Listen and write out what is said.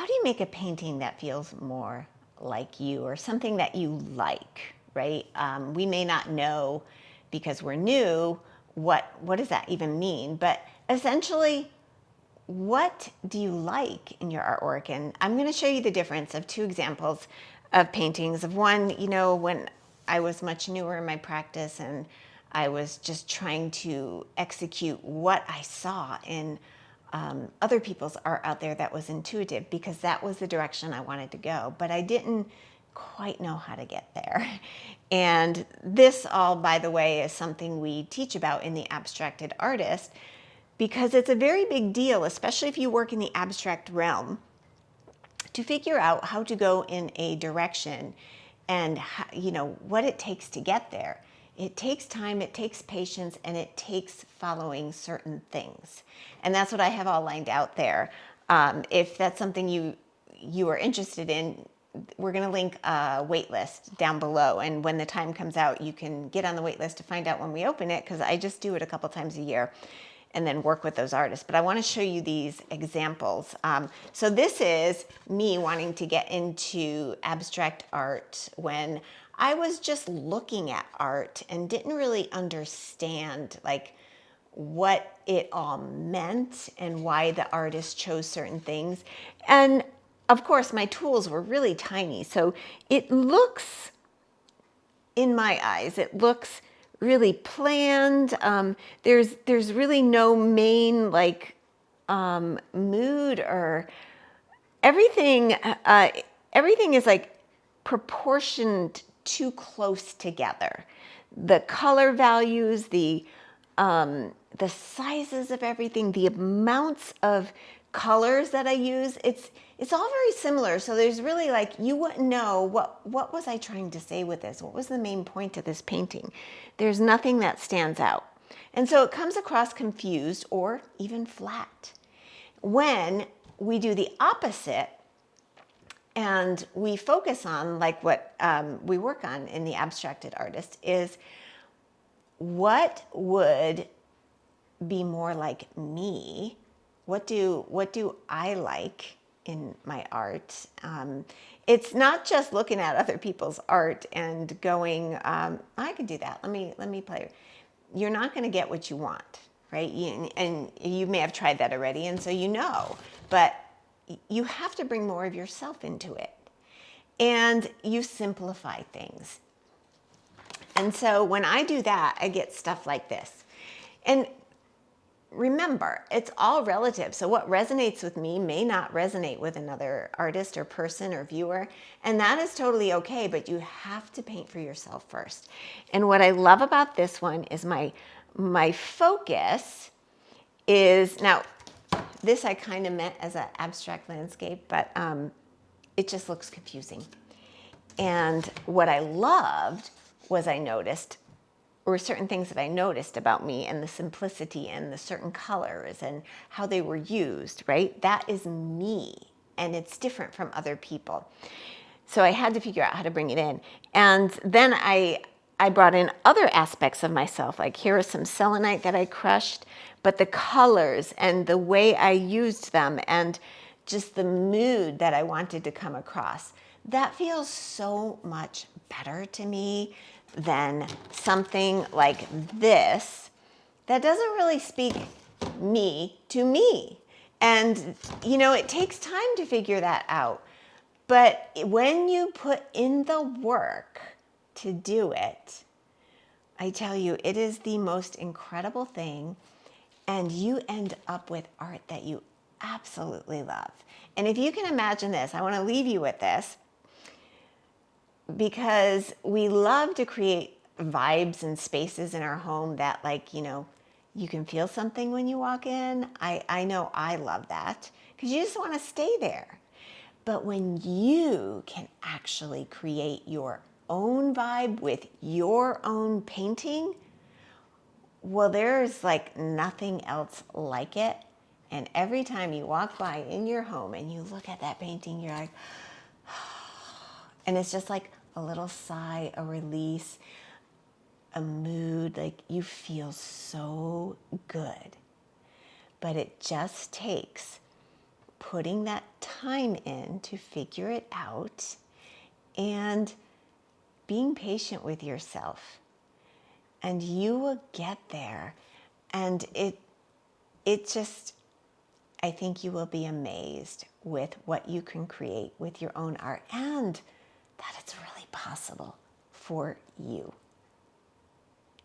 how do you make a painting that feels more like you, or something that you like, right? We may not know, because we're new, what does that even mean? But essentially, what do you like in your artwork? And I'm going to show you the difference of two examples of paintings. Of one, when I was much newer in my practice and I was just trying to execute what I saw in other people's art out there that was intuitive, because that was the direction I wanted to go. But I didn't quite know how to get there. And this all, by the way, is something we teach about in the Abstracted Artist, because it's a very big deal, especially if you work in the abstract realm, to figure out how to go in a direction and what it takes to get there. It takes time, it takes patience, and it takes following certain things. And that's what I have all lined out there. If that's something you are interested in, we're going to link a wait list down below. And when the time comes out, you can get on the wait list to find out when we open it, because I just do it a couple times a year and then work with those artists. But I want to show you these examples. So this is me wanting to get into abstract art when I was just looking at art and didn't really understand like what it all meant and why the artist chose certain things. And of course, my tools were really tiny. So it looks, in my eyes, it looks really planned. There's really no main mood or everything. Everything is like proportioned too close together. The color values, the sizes of everything, the amounts of colors that I use, it's all very similar. So there's really you wouldn't know what was I trying to say with this? What was the main point of this painting? There's nothing that stands out. And so it comes across confused or even flat. When we do the opposite and we focus on what we work on in the Abstracted Artist is, what would be more like me? What do I like in my art? It's not just looking at other people's art and going, I could do that. Let me play. You're not going to get what you want, right? And you may have tried that already, and so but you have to bring more of yourself into it, and you simplify things. And so when I do that, I get stuff like this. And remember, it's all relative. So what resonates with me may not resonate with another artist or person or viewer. And that is totally okay, but you have to paint for yourself first. And what I love about this one is my focus is, now this I kind of meant as an abstract landscape, but it just looks confusing. And what I loved was were certain things that I noticed about me, and the simplicity and the certain colors and how they were used, right? That is me, and it's different from other people. So I had to figure out how to bring it in. And then I brought in other aspects of myself, like here is some selenite that I crushed, but the colors and the way I used them and just the mood that I wanted to come across, that feels so much better to me than something like this that doesn't really speak me to me. And, it takes time to figure that out. But when you put in the work to do it, I tell you, it is the most incredible thing. And you end up with art that you absolutely love. And if you can imagine this, I want to leave you with this, because we love to create vibes and spaces in our home that you can feel something when you walk in. I know I love that, because you just want to stay there. But when you can actually create your own vibe with your own painting, well, there's nothing else like it. And every time you walk by in your home and you look at that painting, you're like, and it's just like a little sigh, a release, a mood, you feel so good. But it just takes putting that time in to figure it out and being patient with yourself. And you will get there. And it just, I think you will be amazed with what you can create with your own art and that it's really possible for you.